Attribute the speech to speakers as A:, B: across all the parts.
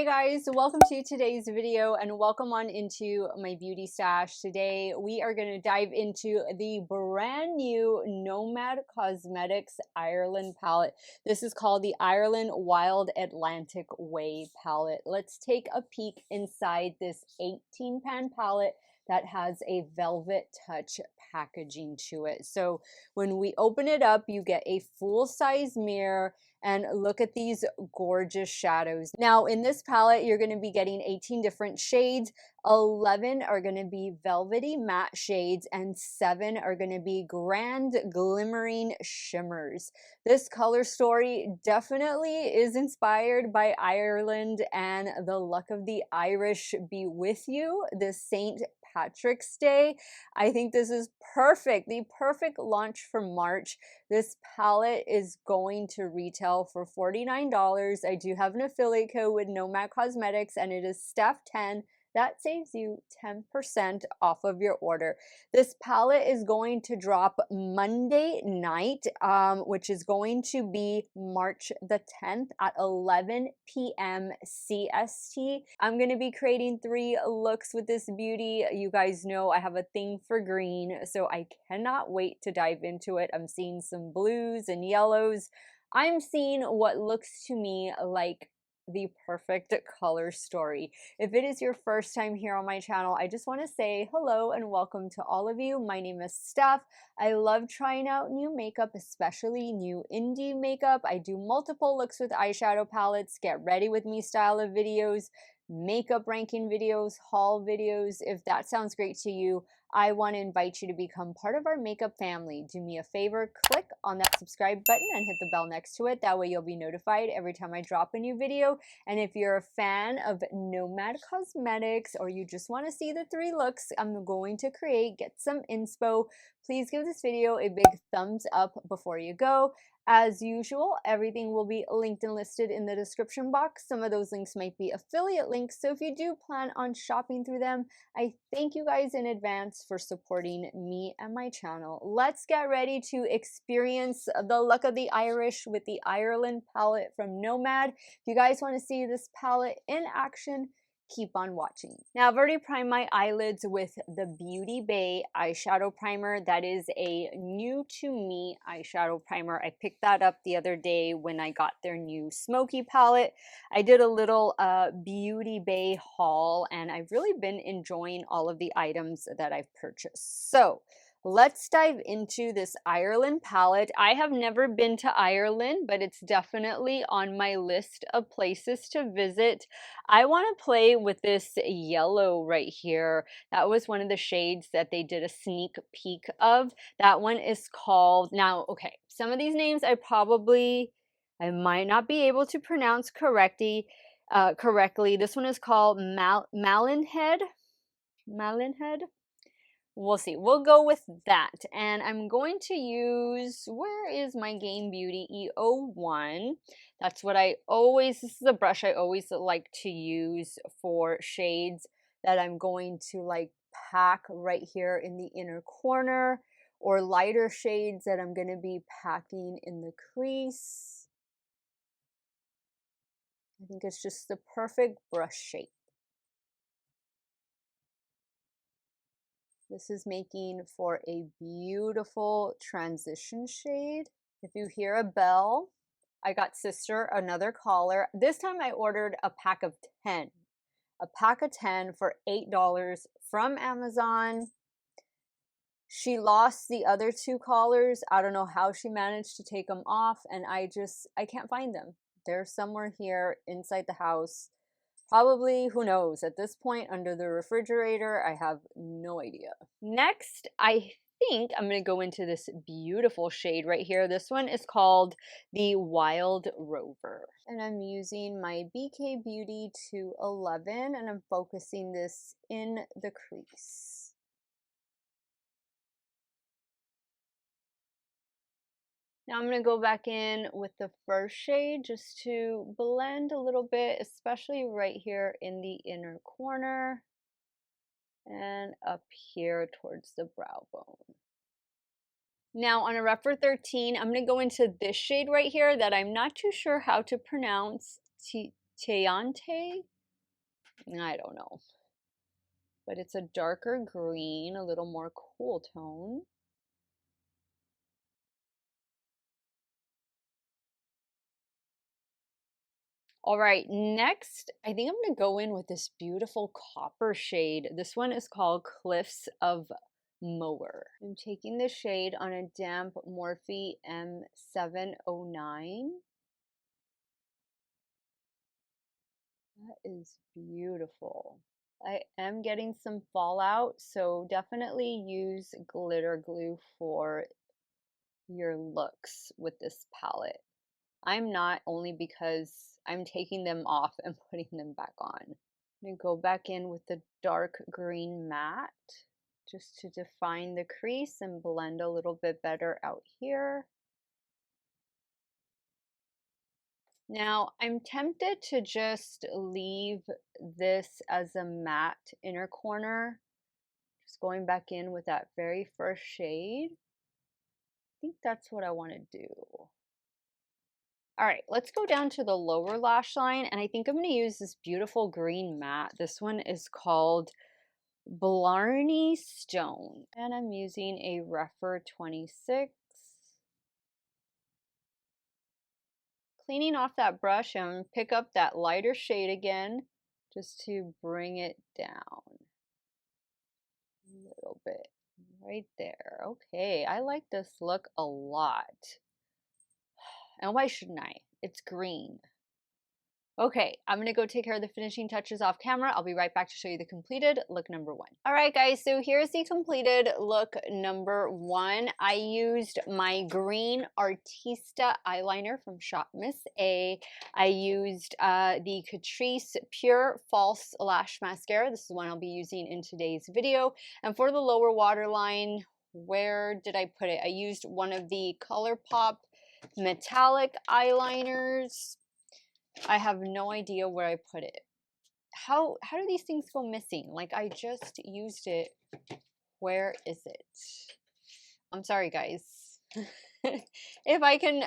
A: guys, welcome to today's video and welcome on into my beauty stash. Today we are going to dive into the brand new Nomad Cosmetics Ireland palette. This is called the Ireland Wild Atlantic Way palette. Let's take a peek inside this 18 pan palette that has a velvet touch packaging to it. So when we open it up, you get a full-size mirror. And look at these gorgeous shadows. Now in this palette, you're going to be getting 18 different shades. 11 are going to be velvety matte shades and 7 are going to be grand glimmering shimmers. This color story definitely is inspired by Ireland, and the luck of the Irish be with you this St. Patrick's Day. I think this is perfect, the perfect launch for March. This palette is going to retail for $49. I do have an affiliate code with NOMAD Cosmetics and it is Steff10. That saves you 10% off of your order. This palette is going to drop Monday night, which is going to be March the 10th at 11 p.m. CST. I'm going to be creating 3 looks with this beauty. You guys know I have a thing for green, so I cannot wait to dive into it. I'm seeing some blues and yellows. I'm seeing what looks to me like the perfect color story. If it is your first time here on my channel, I just want to say hello and welcome to all of you. My name is Steff. I love trying out new makeup, especially new indie makeup. I do multiple looks with eyeshadow palettes, get ready with me style of videos, makeup ranking videos, haul videos. If that sounds great to you, I want to invite you to become part of our makeup family. Do me a favor, click on that subscribe button and hit the bell next to it. That way you'll be notified every time I drop a new video. And if you're a fan of Nomad Cosmetics or you just want to see the 3 looks I'm going to create, get some inspo, please give this video a big thumbs up before you go. As usual, everything will be linked and listed in the description box. Some of those links might be affiliate links, so if you do plan on shopping through them, I thank you guys in advance for supporting me and my channel. Let's get ready to experience the luck of the Irish with the Ireland palette from Nomad. If you guys want to see this palette in action, keep on watching. Now I've already primed my eyelids with the Beauty Bay eyeshadow primer. That is a new to me eyeshadow primer. I picked that up the other day when I got their new smoky palette. I did a little Beauty Bay haul and I've really been enjoying all of the items that I've purchased. So let's dive into this Ireland palette. I have never been to Ireland, but it's definitely on my list of places to visit. I want to play with this yellow right here. That was one of the shades that they did a sneak peek of. That one is called, now, okay, some of these names I might not be able to pronounce correctly. This one is called Malinhead. Malinhead. We'll see. We'll go with that. And I'm going to use, where is my Game Beauty E01? That's what this is a brush I always like to use for shades that I'm going to like pack right here in the inner corner, or lighter shades that I'm going to be packing in the crease. I think it's just the perfect brush shape. This is making for a beautiful transition shade. If you hear a bell, I got sister another collar. This time I ordered a pack of 10. A pack of 10 for $8 from Amazon. She lost the other 2 collars. I don't know how she managed to take them off, and I can't find them. They're somewhere here inside the house. Probably, who knows, at this point under the refrigerator. I have no idea. Next, I think I'm going to go into this beautiful shade right here. This one is called the Wild Rover. And I'm using my BK Beauty 211 and I'm focusing this in the crease. Now I'm going to go back in with the first shade just to blend a little bit, especially right here in the inner corner and up here towards the brow bone. Now on a Rephr 13, I'm going to go into this shade right here that I'm not too sure how to pronounce. Teante? I don't know. But it's a darker green, a little more cool tone. All right, next, I think I'm gonna go in with this beautiful copper shade. This one is called Cliffs of Moher. I'm taking the shade on a damp Morphe M709. That is beautiful. I am getting some fallout, so definitely use glitter glue for your looks with this palette. I'm not, only because I'm taking them off and putting them back on. I'm gonna go back in with the dark green matte just to define the crease and blend a little bit better out here. Now, I'm tempted to just leave this as a matte inner corner, just going back in with that very first shade. I think that's what I want to do. All right, let's go down to the lower lash line, and I think I'm going to use this beautiful green matte. This one is called Blarney Stone, and I'm using a Rephr 26. Cleaning off that brush and pick up that lighter shade again, just to bring it down a little bit. Right there. Okay, I like this look a lot. And why shouldn't I? It's green. Okay, I'm gonna go take care of the finishing touches off camera. I'll be right back to show you the completed look number one. All right, guys, so here's the completed look number one. I used my green Artista eyeliner from Shop Miss A. I used the Catrice Pure False Lash Mascara. This is one I'll be using in today's video. And for the lower waterline, where did I put it? I used one of the ColourPop metallic eyeliners. I have no idea where I put it. How do these things go missing? Like, I just used it. Where is it? I'm sorry, guys. If I can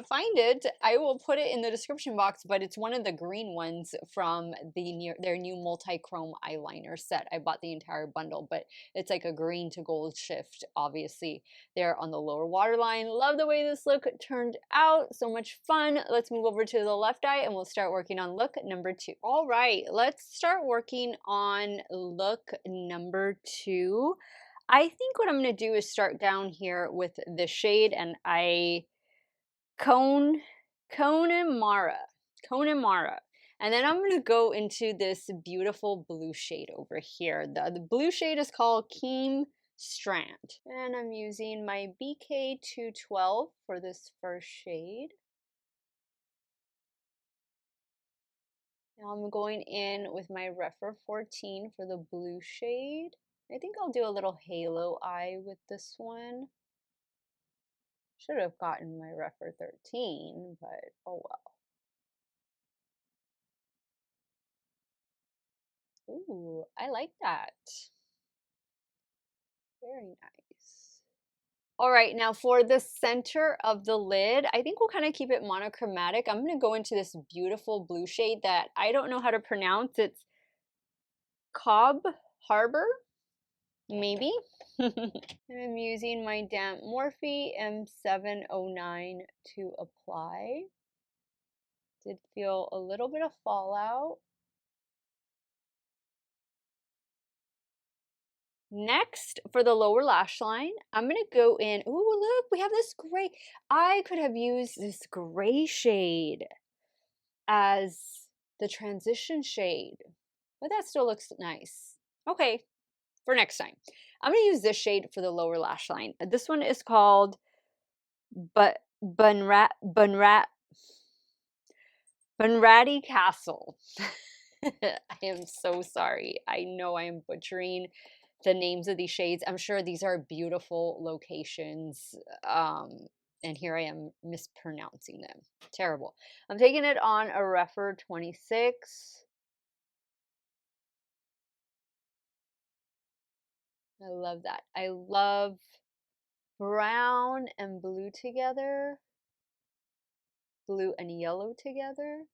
A: find it, I will put it in the description box, but it's one of the green ones from their new multi-chrome eyeliner set. I bought the entire bundle, but it's like a green to gold shift, obviously, there on the lower waterline. Love the way this look turned out. So much fun. Let's move over to the left eye and we'll start working on look number two. All right, let's start working on look number two. I think what I'm going to do is start down here with the shade, and Connemara. And then I'm going to go into this beautiful blue shade over here. The blue shade is called Keem Strand. And I'm using my BK212 for this first shade. Now I'm going in with my Rephr 14 for the blue shade. I think I'll do a little halo eye with this one. Should have gotten my Rephr 13, but oh well. Ooh, I like that. Very nice. All right, now for the center of the lid, I think we'll kind of keep it monochromatic. I'm going to go into this beautiful blue shade that I don't know how to pronounce. It's Cobb Harbor, maybe. And I'm using my damp Morphe M709 to apply. Did feel a little bit of fallout. Next, for the lower lash line, I'm going to go in. Ooh, look, we have this gray. I could have used this gray shade as the transition shade, but that still looks nice. Okay, for next time. I'm going to use this shade for the lower lash line. This one is called Bunratty Castle. I am so sorry. I know I am butchering the names of these shades. I'm sure these are beautiful locations. And here I am mispronouncing them. Terrible. I'm taking it on a Rephr 26. I love that. I love brown and blue together. Blue and yellow together.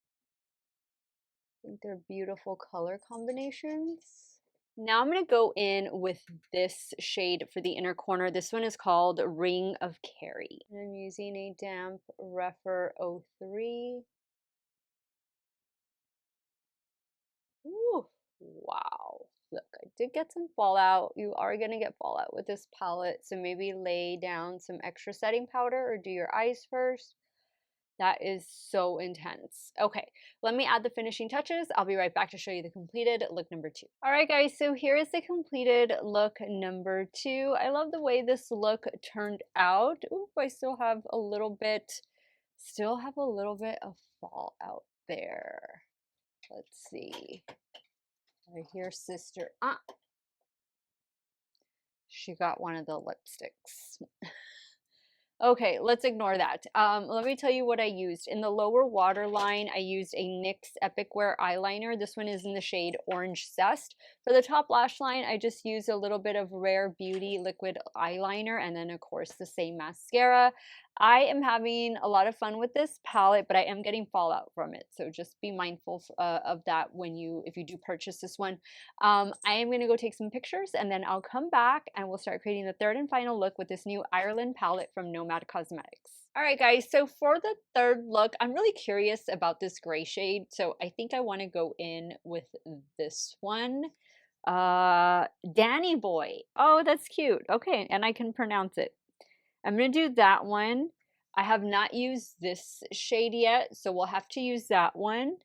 A: I think they're beautiful color combinations. Now I'm going to go in with this shade for the inner corner. This one is called Ring of Kerry. And I'm using a damp Rephr 03. Ooh, wow. Look, I did get some fallout. You are going to get fallout with this palette, so maybe lay down some extra setting powder or do your eyes first. That is so intense. Okay, let me add the finishing touches. I'll be right back to show you the completed look number 2. All right, guys, so here is the completed look number 2. I love the way this look turned out. Ooh, I still have a little bit of fallout there. Let's see. Right here, sister. She got one of the lipsticks. Okay, let's ignore that. Let me tell you what I used. In the lower waterline, I used a NYX Epic Wear eyeliner. This one is in the shade Orange Zest. For the top lash line, I just used a little bit of Rare Beauty liquid eyeliner, and then of course the same mascara. I am having a lot of fun with this palette, but I am getting fallout from it. So just be mindful of that if you do purchase this one. I am going to go take some pictures, and then I'll come back and we'll start creating the third and final look with this new Ireland palette from NOMAD Cosmetics. All right, guys, so for the third look, I'm really curious about this gray shade, so I think I want to go in with this one. Danny Boy. Oh, that's cute. Okay, and I can pronounce it. I'm going to do that one. I have not used this shade yet, so we'll have to use that one.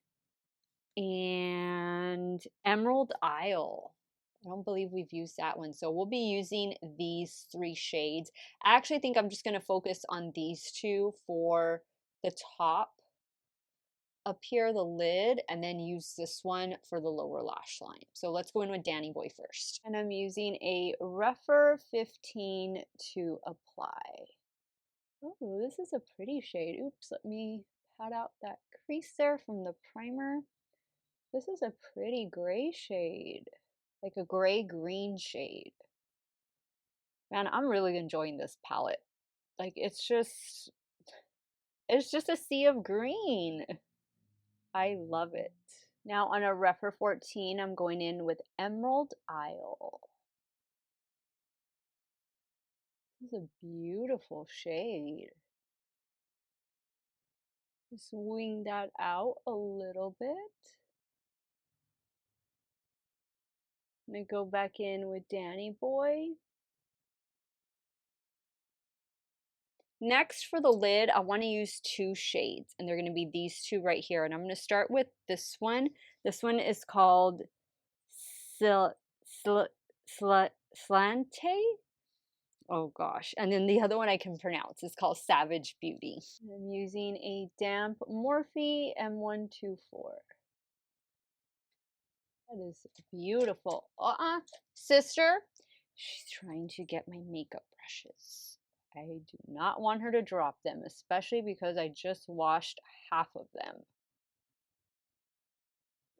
A: And Emerald Isle. I don't believe we've used that one. So we'll be using these 3 shades. I actually think I'm just going to focus on these 2 for the top up here, the lid, and then use this one for the lower lash line. So let's go in with Danny Boy first. And I'm using a Rephr 15 to apply. Oh, this is a pretty shade. Oops, let me pat out that crease there from the primer. This is a pretty gray shade, like a gray-green shade. Man, I'm really enjoying this palette. Like, it's just a sea of green. I love it. Now on a Rephr 14, I'm going in with Emerald Isle. This is a beautiful shade. Just wing that out a little bit. I'm gonna go back in with Danny Boy. Next for the lid, I want to use 2 shades, and they're going to be these 2 right here. And I'm going to start with this one. This one is called Slante. Oh gosh. And then the other one I can pronounce is called Savage Beauty. I'm using a damp Morphe M124. That is beautiful. Sister. She's trying to get my makeup brushes. I do not want her to drop them, especially because I just washed half of them.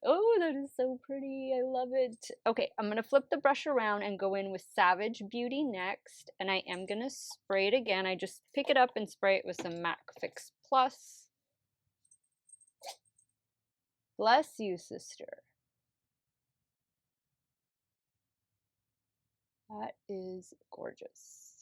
A: Oh, that is so pretty. I love it. Okay, I'm going to flip the brush around and go in with Savage Beauty next. And I am going to spray it again. I just pick it up and spray it with some MAC Fix Plus. Bless you, sister. That is gorgeous.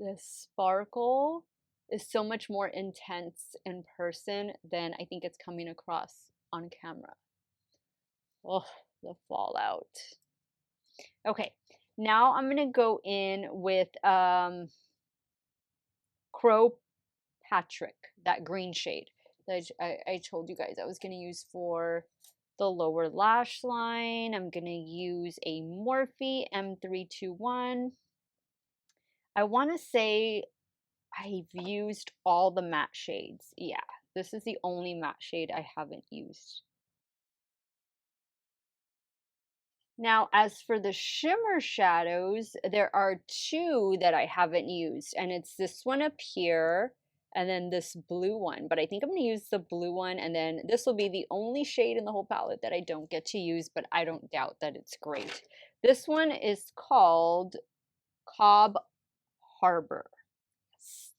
A: The sparkle is so much more intense in person than I think it's coming across on camera. Oh, the fallout. Okay, now I'm gonna go in with Crow Patrick, that green shade that I told you guys I was gonna use for the lower lash line. I'm gonna use a Morphe M321. I want to say I've used all the matte shades. Yeah, this is the only matte shade I haven't used. Now, as for the shimmer shadows, there are 2 that I haven't used, and it's this one up here and then this blue one. But I think I'm going to use the blue one, and then this will be the only shade in the whole palette that I don't get to use, but I don't doubt that it's great. This one is called Cobb Harbor.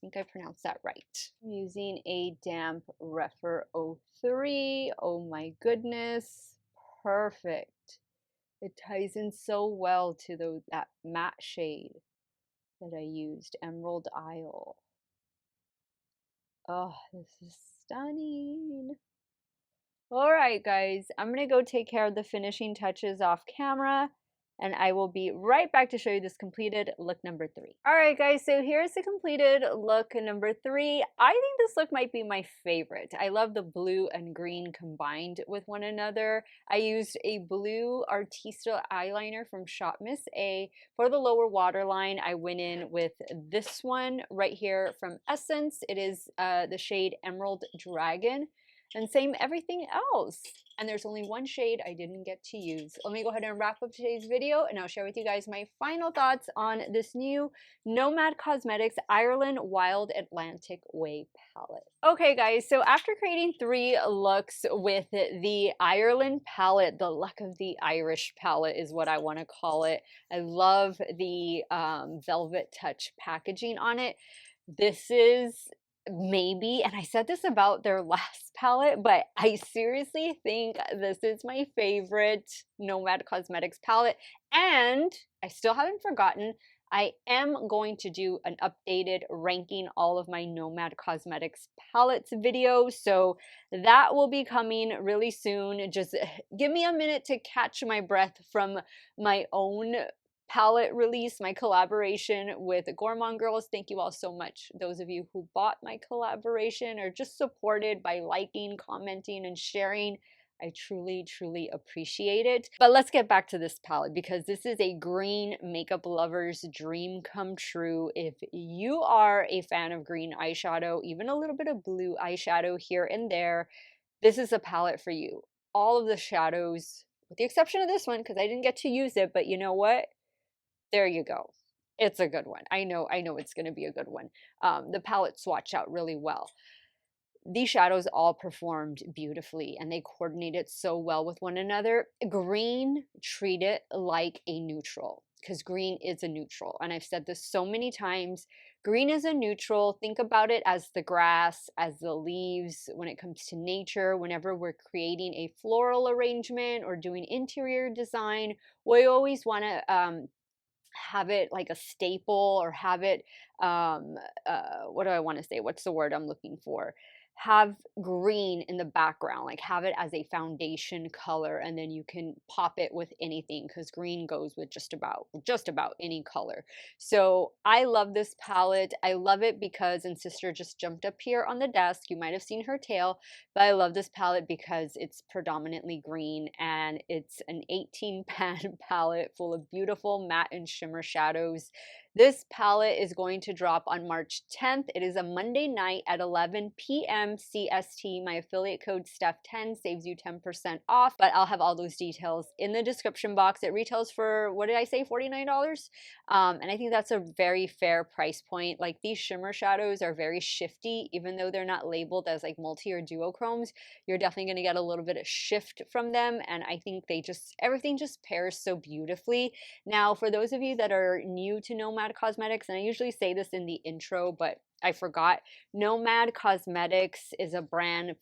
A: think I pronounced that right. I'm using a damp Refer 03. Oh my goodness. Perfect. It ties in so well to that matte shade that I used, Emerald Isle. Oh, this is stunning. All right, guys, I'm gonna go take care of the finishing touches off camera, and I will be right back to show you this completed look number 3. All right, guys, so here's the completed look number 3. I think this look might be my favorite. I love the blue and green combined with one another. I used a blue Artista eyeliner from Shop Miss A. For the lower waterline, I went in with this one right here from Essence. It is the shade Emerald Dragon. And same everything else. And there's only one shade I didn't get to use. Let me go ahead and wrap up today's video, and I'll share with you guys my final thoughts on this new Nomad Cosmetics Ireland Wild Atlantic Way palette. Okay, guys, so after creating 3 looks with the Ireland palette, the Luck of the Irish palette is what I want to call it. I love the velvet touch packaging on it. This is maybe, and I said this about their last palette, but I seriously think this is my favorite Nomad Cosmetics palette. And I still haven't forgotten, I am going to do an updated ranking all of my Nomad Cosmetics palettes video. So that will be coming really soon. Just give me a minute to catch my breath from my own palette release, my collaboration with Gourmand Girls. Thank you all so much. Those of you who bought my collaboration or just supported by liking, commenting, and sharing. I truly, truly appreciate it. But let's get back to this palette, because this is a green makeup lover's dream come true. If you are a fan of green eyeshadow, even a little bit of blue eyeshadow here and there, this is a palette for you. All of the shadows, with the exception of this one, because I didn't get to use it, but you know what? There you go. It's a good one. I know it's going to be a good one. The palette swatched out really well. These shadows all performed beautifully, and they coordinated so well with one another. Green, treat it like a neutral, because green is a neutral. And I've said this so many times. Green is a neutral. Think about it as the grass, as the leaves when it comes to nature. Whenever we're creating a floral arrangement or doing interior design, we always want to have it like a staple, or have it what do I want to say, what's the word I'm looking for, have green in the background, like have it as a foundation color, and then you can pop it with anything, because green goes with just about any color. So I love this palette. I love it because, and sister just jumped up here on the desk, you might have seen her tail, but I love this palette because it's predominantly green, and it's an 18 pan palette full of beautiful matte and shimmer shadows. This palette is going to drop on March 10th. It is a Monday night at 11 p.m. CST. My affiliate code Steff10 saves you 10% off, but I'll have all those details in the description box. It retails for, what did I say, $49? And I think that's a very fair price point. Like, these shimmer shadows are very shifty, even though they're not labeled as like multi or duochromes. You're definitely going to get a little bit of shift from them, and I think everything just pairs so beautifully. Now, for those of you that are new to Nomad Cosmetics, and I usually say this in the intro, but I forgot, Nomad Cosmetics is a brand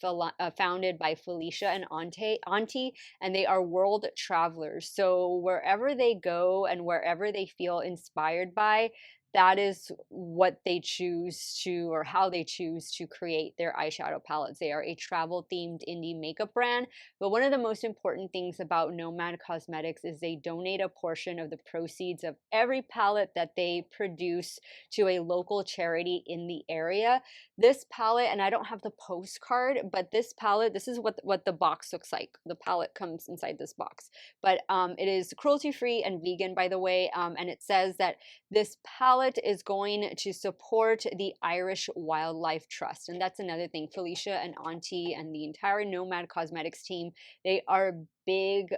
A: founded by Felicia and Auntie, and they are world travelers. So wherever they go and wherever they feel inspired by, that is what they choose to, or how they choose to create their eyeshadow palettes. They are a travel themed indie makeup brand. But one of the most important things about Nomad Cosmetics is they donate a portion of the proceeds of every palette that they produce to a local charity in the area. This palette, and I don't have the postcard, but this palette, this is what the box looks like. The palette comes inside this box. But it is cruelty-free and vegan, by the way, and it says that this palette is going to support the Irish Wildlife Trust. And that's another thing. Felicia and Auntie and the entire Nomad Cosmetics team, they are big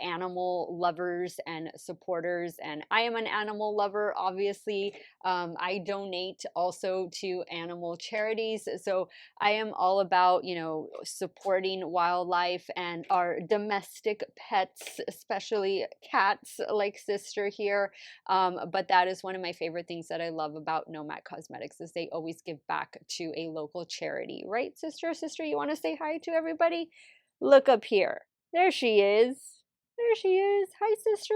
A: animal lovers and supporters, and I am an animal lover, obviously. I donate also to animal charities, so I am all about, supporting wildlife and our domestic pets, especially cats like sister here. But that is one of my favorite things that I love about Nomad Cosmetics is they always give back to a local charity, right, sister? Sister, you want to say hi to everybody? Look up here. There she is. There she is. Hi, sister.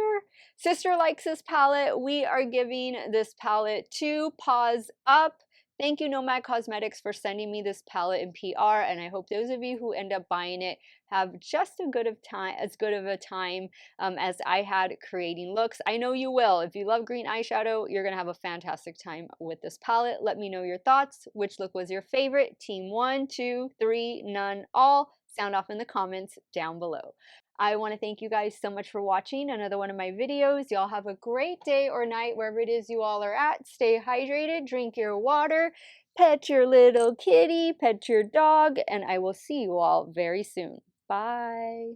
A: Sister likes this palette. We are giving this palette 2 paws up. Thank you, Nomad Cosmetics, for sending me this palette in PR, and I hope those of you who end up buying it have just as good of a time as I had creating looks. I know you will. If you love green eyeshadow, you're gonna have a fantastic time with this palette. Let me know your thoughts. Which look was your favorite? Team 1, 2, 3, none, all? Sound off in the comments down below. I want to thank you guys so much for watching another one of my videos. Y'all have a great day or night wherever it is you all are at. Stay hydrated, drink your water, pet your little kitty, pet your dog, and I will see you all very soon. Bye.